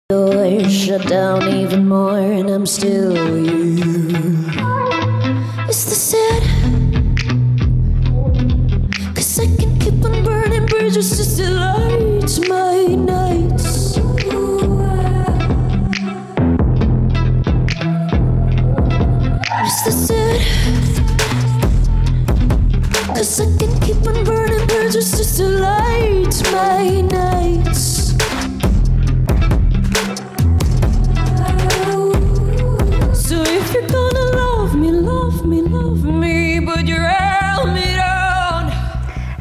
Doors shut down even more, and I'm still you. Is this it? 'Cause I can keep on burning bridges just to light my nights. Is this it? 'Cause I can keep on burning bridges just to light my nights. So if you're gonna love me, love me, love me, but you're held me down.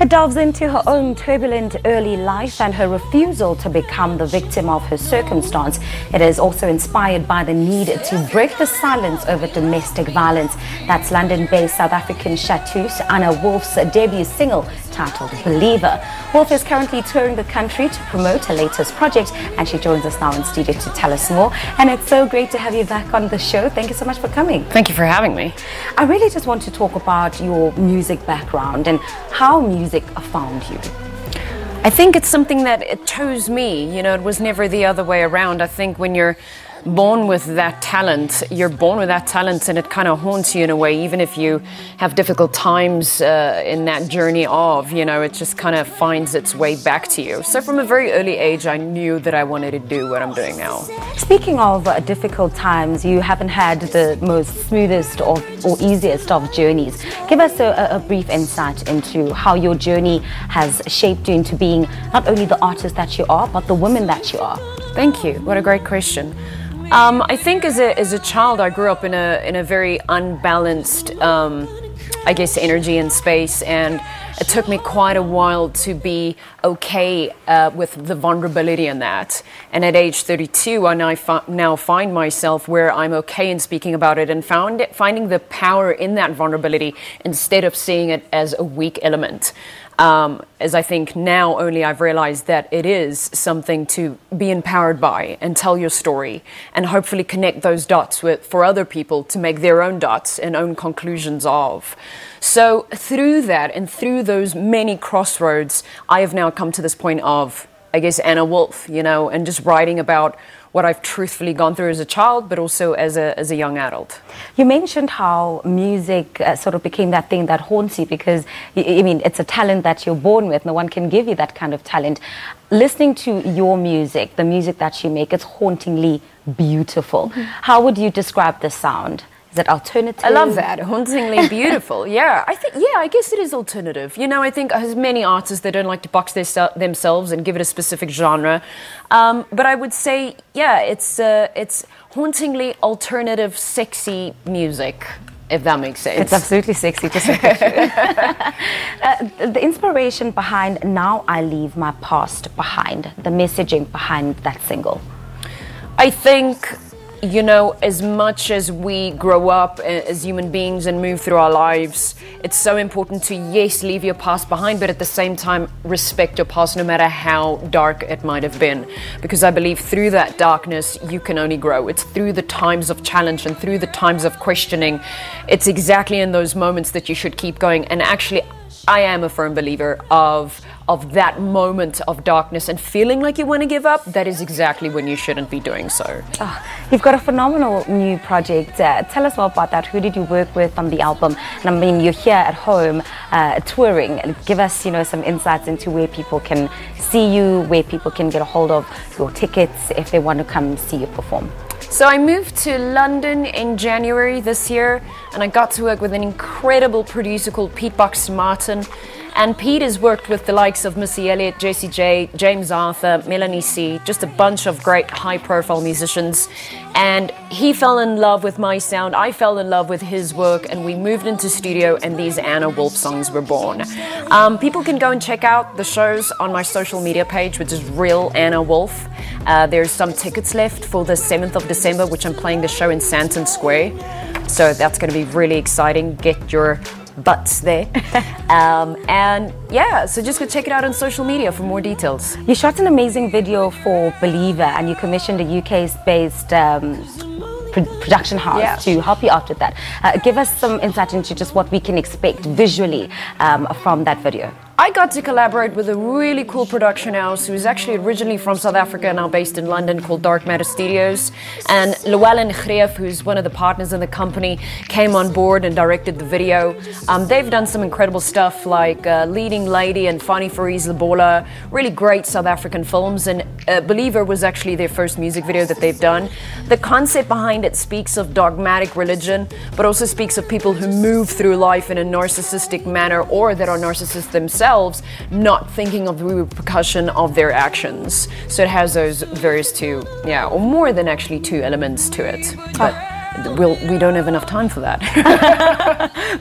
It delves into her own turbulent early life and her refusal to become the victim of her circumstance. It is also inspired by the need to break the silence over domestic violence. That's London-based South African chanteuse Anna Wolf's debut single titled Believer. Wolf is currently touring the country to promote her latest project, and she joins us now in studio to tell us more. And it's so great to have you back on the show. Thank you so much for coming. Thank you for having me. I really just want to talk about your music background and how music found you. I think it's something that it chose me. You know, it was never the other way around. I think when you're born with that talent, you're born with that talent, and it kind of haunts you in a way, even if you have difficult times in that journey of, you know, it just kind of finds its way back to you. So from a very early age, I knew that I wanted to do what I'm doing now. Speaking of difficult times, you haven't had the most smoothest or easiest of journeys. Give us a brief insight into how your journey has shaped you into being not only the artist that you are, but the woman that you are. Thank you. What a great question. I think as a child, I grew up in a very unbalanced, I guess, energy and space, and it took me quite a while to be okay with the vulnerability in that. And at age 32, I now find myself where I'm okay in speaking about it and finding the power in that vulnerability instead of seeing it as a weak element. As I think now only I've realized that it is something to be empowered by and tell your story and hopefully connect those dots for other people to make their own dots and own conclusions of. So through that and through those many crossroads, I have now come to this point of, I guess, Anna Wolf, you know, and just writing about what I've truthfully gone through as a child, but also as a young adult. You mentioned how music sort of became that thing that haunts you because, I mean, it's a talent that you're born with. No one can give you that kind of talent. Listening to your music, the music that you make, it's hauntingly beautiful. Mm-hmm. How would you describe the sound? Is it alternative? I love that. Hauntingly beautiful. Yeah, I guess it is alternative. You know, I think as many artists, they don't like to box themselves and give it a specific genre. But I would say, yeah, it's hauntingly alternative, sexy music, if that makes sense. It's absolutely sexy to say. The inspiration behind Now I Leave My Past Behind, the messaging behind that single. I think, you know, as much as we grow up as human beings and move through our lives, it's so important to, yes, leave your past behind, but at the same time, respect your past no matter how dark it might have been. Because I believe through that darkness, you can only grow. It's through the times of challenge and through the times of questioning. It's exactly in those moments that you should keep going. And actually, I am a firm believer of that moment of darkness and feeling like you want to give up. That is exactly when you shouldn't be doing so. Oh, you've got a phenomenal new project. Tell us more about that. Who did you work with on the album? And I mean, you're here at home touring. Give us, you know, some insights into where people can see you, where people can get a hold of your tickets if they want to come see you perform. So I moved to London in January this year, and I got to work with an incredible producer called Pete Box Martin. And Pete has worked with the likes of Missy Elliott, Jessie J, James Arthur, Melanie C, just a bunch of great high-profile musicians. And he fell in love with my sound, I fell in love with his work, and we moved into studio, and these Anna Wolf songs were born. People can go and check out the shows on my social media page, which is Real Anna Wolf. There's some tickets left for the 7th of December, which I'm playing the show in Santon Square. So that's going to be really exciting. Get your butts there. And yeah, so just go check it out on social media for more details. You shot an amazing video for Believer, and you commissioned a UK-based production house to help you out with that. Give us some insight into just what we can expect visually from that video. I got to collaborate with a really cool production house who's actually originally from South Africa, now based in London, called Dark Matter Studios. And Llewellyn Greef, who's one of the partners in the company, came on board and directed the video. They've done some incredible stuff like Leading Lady and Fani Fari's Lobola, really great South African films, and Believer was actually their first music video that they've done. The concept behind it speaks of dogmatic religion, but also speaks of people who move through life in a narcissistic manner or that are narcissists themselves, not thinking of the repercussion of their actions. So it has those various two, or more than actually two elements to it. But we don't have enough time for that.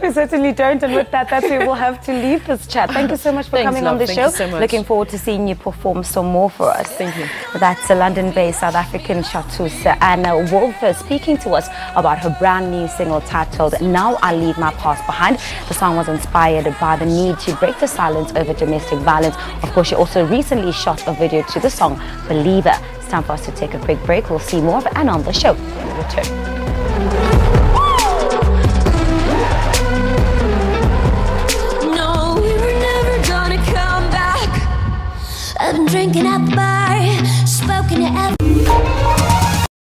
We certainly don't, and with that we will have to leave this chat. Thank you so much for coming on the show. Thank you so much. Looking forward to seeing you perform some more for us. Thank you. That's a London-based South African chanteuse, Anna Wolf, speaking to us about her brand new single titled Now I Leave My Past Behind. The song was inspired by the need to break the silence over domestic violence. Of course, she also recently shot a video to the song Believer. It's time for us to take a quick break. We'll see more of Anna on the show when we return. No, we were never gonna come back. I've been drinking at the bar.